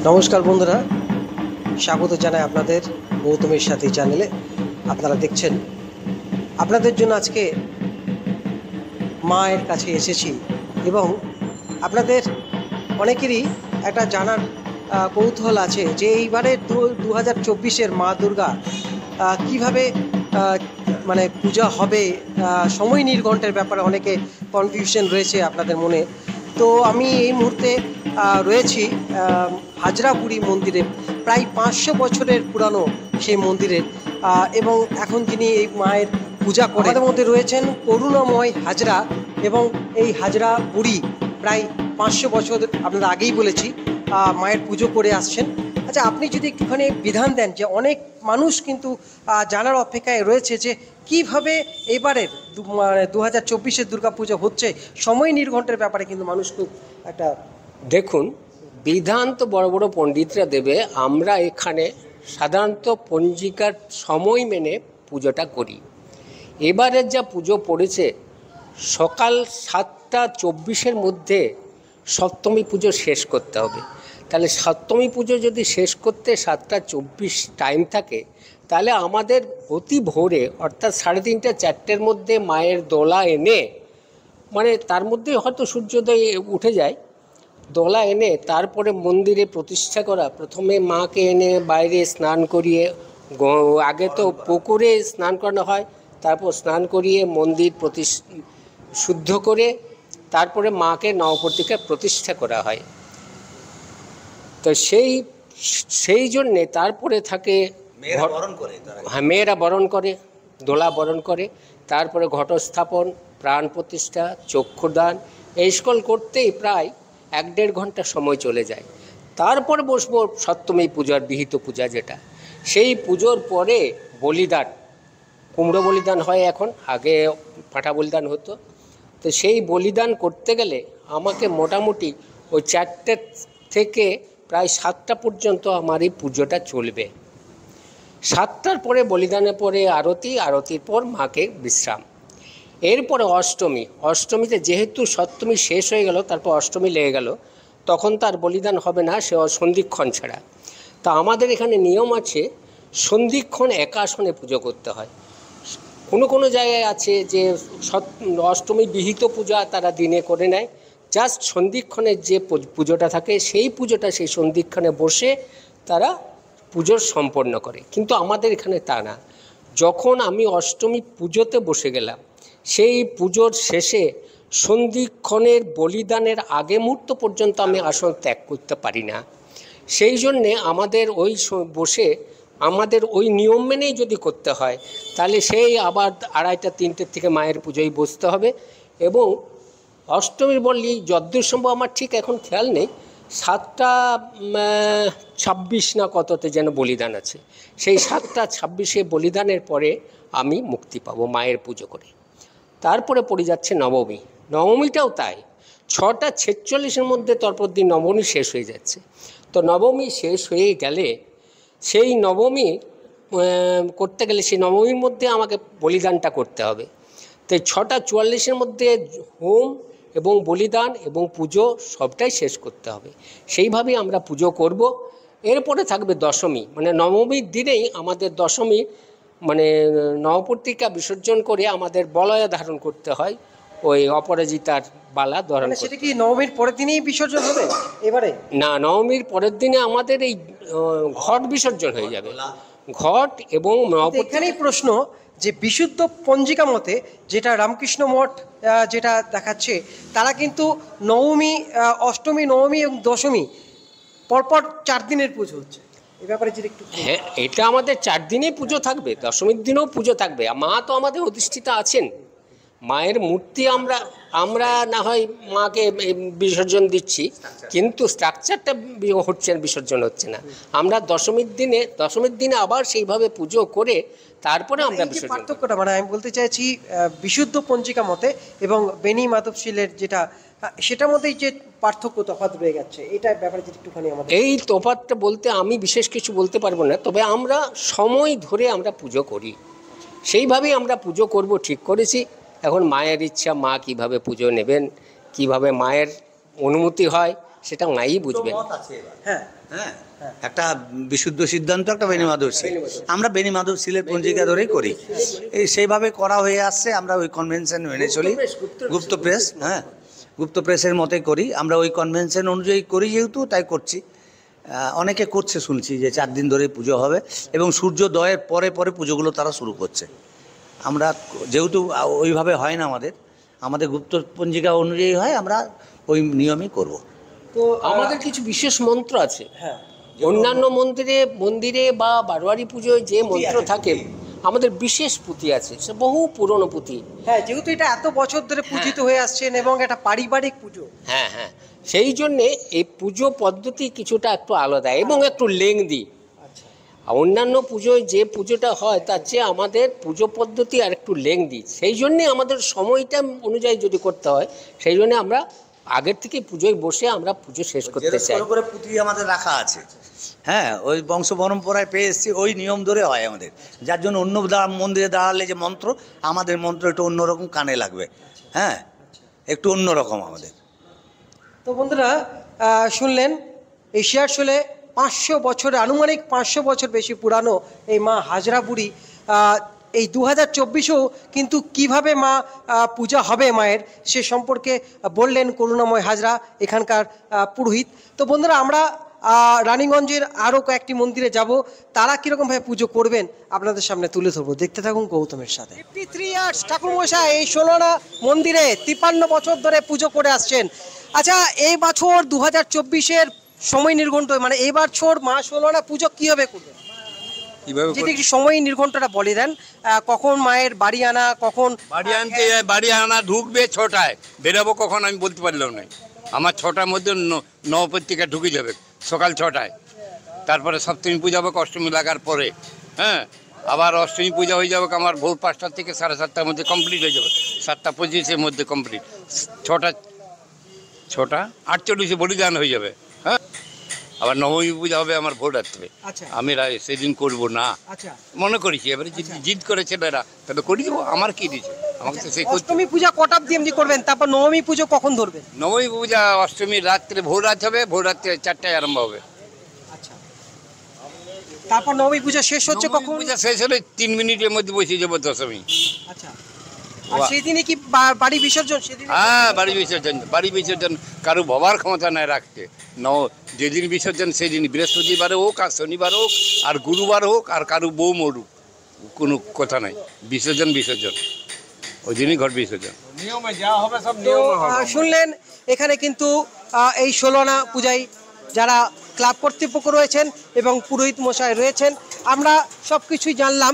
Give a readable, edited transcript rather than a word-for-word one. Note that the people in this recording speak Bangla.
নমস্কার বন্ধুরা, স্বাগত জানাই আপনাদের গৌতমের সাথী চ্যানেলে। আপনারা দেখছেন, আপনাদের জন্য আজকে মায়ের কাছে এসেছি এবং আপনাদের অনেকেরই একটা জানার কৌতূহল আছে যে এইবারে 2024-এর মা দুর্গা কীভাবে মানে পূজা হবে, সময় নির্ঘণ্টের ব্যাপারে অনেকে কনফিউশন রয়েছে আপনাদের মনে। তো আমি এই মুহূর্তে রয়েছি হাজরাপুরি মন্দিরে, প্রায় 500 বছরের পুরানো সেই মন্দিরের, এবং এখন যিনি এই মায়ের পূজা করে তাদের মধ্যে রয়েছেন করুণাময় হাজরা, এবং এই হাজরা বুড়ি প্রায় 500 বছর আপনারা আগেই বলেছি মায়ের পুজো করে আসছেন। আচ্ছা, আপনি যদি একটুখানি বিধান দেন যে অনেক মানুষ কিন্তু জানার অপেক্ষায় রয়েছে যে কীভাবে এবারের 2024-এর দুর্গাপূজা হচ্ছে, সময় নির্ঘণ্টের ব্যাপারে কিন্তু মানুষ খুব একটা। দেখুন, বিধান তো বড় বড় পণ্ডিতরা দেবে, আমরা এখানে সাধারণত পঞ্জিকার সময় মেনে পুজোটা করি। এবারের যা পুজো পড়েছে, সকাল 7:24-এর মধ্যে সপ্তমী পুজো শেষ করতে হবে। তাহলে সপ্তমী পুজো যদি শেষ করতে 7:24 টাইম থাকে, তাহলে আমাদের অতি ভোরে অর্থাৎ 3:30 4টের মধ্যে মায়ের দোলা এনে, মানে তার মধ্যে হয়তো সূর্যোদয় উঠে যায়, দোলা এনে তারপরে মন্দিরে প্রতিষ্ঠা করা। প্রথমে মাকে এনে বাইরে স্নান করিয়ে, আগে তো পুকুরে স্নান করানো হয়, তারপর স্নান করিয়ে মন্দির শুদ্ধ করে তারপরে মাকে নবপত্রিকায় প্রতিষ্ঠা করা হয়। তো সেই জন্যে তারপরে থাকে মেয়েরা বরণ করে, দোলা বরণ করে, তারপরে ঘটস্থাপন, প্রাণ প্রতিষ্ঠা, চক্ষুদান, এই সকল করতেই প্রায় 1-1.5 ঘন্টা সময় চলে যায়। তারপরে বসবো সপ্তমী পূজার বিহিত পূজা যেটা, সেই পুজোর পরে বলিদান, কুমড়ো বলিদান হয় এখন, আগে পাঁঠা বলিদান হতো। তো সেই বলিদান করতে গেলে আমাকে মোটামুটি ওই 4টে থেকে প্রায় 7টা পর্যন্ত আমার এই পুজোটা চলবে। 7টার পরে বলিদানের পরে আরতি, আরতির পর মাকে বিশ্রাম। এরপরে অষ্টমীতে যেহেতু সপ্তমী শেষ হয়ে গেল, তারপর অষ্টমী লেগে গেল, তখন তার বলিদান হবে না, সে সন্ধিক্ষণ ছাড়া। তা আমাদের এখানে নিয়ম আছে, সন্ধিক্ষণ একাসনে পুজো করতে হয়। কোনো জায়গায় আছে যে অষ্টমী বিহিত পূজা তারা দিনে করে নেয়, জাস্ট সন্ধিক্ষণের যে পুজোটা থাকে সেই পুজোটা সেই সন্ধিক্ষণে বসে তারা পুজোর সম্পন্ন করে। কিন্তু আমাদের এখানে তা না। যখন আমি অষ্টমী পুজোতে বসে গেলাম, সেই পুজোর শেষে সন্ধিক্ষণের বলিদানের আগে মুহূর্ত পর্যন্ত আমি আসন ত্যাগ করতে পারি না। সেই জন্যে আমাদের বসে আমাদের ওই নিয়ম মেনেই যদি করতে হয়, তাহলে সেই আবার 2:30-3টের থেকে মায়ের পুজোয় বসতে হবে। এবং অষ্টমীর বললি যদ্দূর সম্ভব, আমার ঠিক এখন খেয়াল নেই, 7:26 না কততে যেন বলিদান আছে, সেই 7:26 বলিদানের পরে আমি মুক্তি পাবো মায়ের পুজো করে। তারপরে পড়ে যাচ্ছে নবমীটাও তাই, 6:46-এর মধ্যে তারপর দিন নবমী শেষ হয়ে যাচ্ছে। তো নবমী শেষ হয়ে গেলে সেই নবমী করতে গেলে সেই নবমীর মধ্যে আমাকে বলিদানটা করতে হবে। তাই 6:44-এর মধ্যে হোম এবং বলিদান এবং পুজো সবটাই শেষ করতে হবে। সেইভাবেই আমরা পুজো করব। এরপরে থাকবে দশমী, মানে নবমীর দিনেই আমাদের দশমী, মানে নবপত্রিকা বিসর্জন করে আমাদের বলয়া ধারণ করতে হয়, ওই অপরাজিতার বালা ধারণ। সেটা কি নবমীর পরের দিনেই বিসর্জন হবে এবারে? না, নবমীর পরের দিনে আমাদের এই ঘট বিসর্জন হয়ে যাবে, ঘট এবং এখানেই প্রশ্ন যে বিশুদ্ধ পঞ্জিকা মতে যেটা রামকৃষ্ণ মঠ যেটা দেখাচ্ছে, তারা কিন্তু নবমী, অষ্টমী, নবমী এবং দশমী পরপর 4 দিনের পুজো হচ্ছে। এই ব্যাপারে যদি একটু। হ্যাঁ, এটা আমাদের 4 দিনেই পুজো থাকবে, দশমীর দিনেও পুজো থাকবে। মা তো আমাদের অধিষ্ঠিতা আছেন, মায়ের মূর্তি আমরা না হয় মাকে বিসর্জন দিচ্ছি, কিন্তু স্ট্রাকচারটা বিসর্জন হচ্ছে না। আমরা দশমীর দিনে আবার সেইভাবে পুজো করে তারপরে আমরা বিসর্জন। পার্থক্যটা মানে আমি বলতে চাইছি, বিশুদ্ধ পঞ্জিকা মতে এবং বেনি মাধবশীলের যেটা, সেটার মধ্যেই যে পার্থক্য তফাৎ রয়ে গেছে, এটা ব্যাপারে যদি একটুখানি আমাদের। এই তফাৎটা বলতে আমি বিশেষ কিছু বলতে পারবো না, তবে আমরা সময় ধরে আমরা পুজো করি, সেইভাবেই আমরা পুজো করব ঠিক করেছি। এখন মায়ের ইচ্ছা, মা কিভাবে পুজো নেবেন, কিভাবে মায়ের অনুমতি হয়, সেটা মাই বুঝবেন। হ্যাঁ হ্যাঁ, একটা বিশুদ্ধ সিদ্ধান্ত, একটা বেনিমাধব শীল। আমরা বেনিমাধব শীলের পঞ্জিকা ধরেই করি, এই সেইভাবে করা হয়ে আসছে। আমরা ওই কনভেনশন মেনে চলি, গুপ্ত প্রেস, হ্যাঁ গুপ্ত প্রেসের মতে করি আমরা, ওই কনভেনশন অনুযায়ী করি যেহেতু তাই করছি। অনেকে করছে শুনছি যে 4 দিন ধরে পুজো হবে এবং সূর্যোদয়ের পরে পরে পুজোগুলো তারা শুরু করছে। আমরা যেহেতু ওইভাবে হয় না, আমাদের গুপ্ত পঞ্জিকা অনুযায়ী হয়, আমরা ওই নিয়মই করব। তো আমাদের কিছু বিশেষ মন্ত্র আছে। হ্যাঁ অন্যান্য মন্দিরে বা বারোয়ারি পুজোয় যে মন্ত্র থাকে, আমাদের বিশেষ পুঁথি আছে, সে বহু পুরনো পুঁথি। হ্যাঁ, যেহেতু এটা এত বছর ধরে পূজিত হয়ে আসছেন এবং এটা পারিবারিক পুজো। হ্যাঁ হ্যাঁ, সেই জন্যে এই পুজো পদ্ধতি কিছুটা একটু আলাদা এবং একটু লেংদি। অন্যান্য পুজোয় যে পুজোটা হয় তার চেয়ে আমাদের পুজো পদ্ধতি আর একটু লেংদি, সেই জন্যে আমাদের সময়টা অনুযায়ী যদি করতে হয়, সেই জন্যে আমরা আগের থেকে পুজোয় বসে আমরা পুজো শেষ করতে চাই। করে পুঁথি আমাদের রাখা আছে, হ্যাঁ ওই বংশ পরম্পরায় পেয়ে এসেছি, ওই নিয়ম ধরে হয় আমাদের। যার জন্য অন্য মন্দিরে দাঁড়ালে যে মন্ত্র, আমাদের মন্ত্র একটু অন্যরকম কানে লাগবে, হ্যাঁ একটু অন্যরকম আমাদের। তো বন্ধুরা শুনলেন, এই শিয়ারশোলে 500 বছরের আনুমানিক 500 বছর বেশি পুরানো এই মা হাজরা বুড়ি, এই 2024-এও কিন্তু কিভাবে মা পূজা হবে মায়ের, সে সম্পর্কে বললেন করুণাময় হাজরা এখানকার পুরোহিত। তো বন্ধুরা, আমরা রানীগঞ্জের আরও কয়েকটি মন্দিরে যাব, তারা কীরকমভাবে পুজো করবেন আপনাদের সামনে তুলে ধরবো। দেখতে থাকুন গৌতমের সাথে। 53 ইয়ার্স ঠাকুরমশাই এই ষোলনা মন্দিরে 53 বছর ধরে পুজো করে আসছেন। আচ্ছা, এই বছর 2024-এর সময় নির্ঘণ্ট, মানে এই বছর মা ষোলনা পুজো কীভাবে করবেন, যদি একটু সময় নির্ঘণ্টটা বলে দেন, কখন মায়ের বাড়ি আনা, কখন বাড়ি আনা ঢুকবে 6টায়, বেরোবো কখন আমি বলতে পারলাম না। আমার 6টার মধ্যে নবপত্রিকা ঢুকে যাবে সকাল 6টায়। তারপরে সপ্তমী পূজা হবে অষ্টমী লাগার পরে, হ্যাঁ আবার অষ্টমী পূজা হয়ে যাবে আমার ভোর 5টা থেকে 7:30-র মধ্যে কমপ্লিট হয়ে যাবে, 7:25-এর মধ্যে কমপ্লিট। 6:48 বলিদান হয়ে যাবে, হ্যাঁ আবার নবমী পূজা হবে আমার ভোর রাত্রে। আমি সেদিন করবো না মনে করেছি, এবারে যদি জিদ করেছে এরা তাহলে করি দেবো, আমার কি দিচ্ছে আমাকে তো সেই অষ্টমী পূজা কটা অবধি এমনি করবেন, তারপর নবমী পুজো কখন ধরবেন? নবমী পূজা অষ্টমীর রাত্রে ভোর রাত হবে, ভোর রাত্রে 4টায় আরম্ভ হবে। আচ্ছা, তারপর নবমী পূজা শেষ হচ্ছে কখন? পূজা শেষ হলে 3 মিনিটের মধ্যে বসে যাবো দশমী। আচ্ছা, আর সেদিনে কি বাড়ি বিসর্জন? সেদিন হ্যাঁ বাড়ি বিসর্জন কারো ভবার ক্ষমতা নাই রাখতে। যেদিন বিসর্জন সেদিন, বৃহস্পতিবার হোক আর শনিবার হোক আর গুরুবার হোক আর কারো বউ মরুক, কোনো কথা নাই, বিসর্জন ওই দিনই ঘর বিসর্জন। নিয়মে যা হবে সব শুনলেন, এখানে কিন্তু এই ষোলনা পূজায় যারা ক্লাব কর্তৃপক্ষ রয়েছেন এবং পুরোহিত মশাই রয়েছেন, আমরা সব কিছুই জানলাম।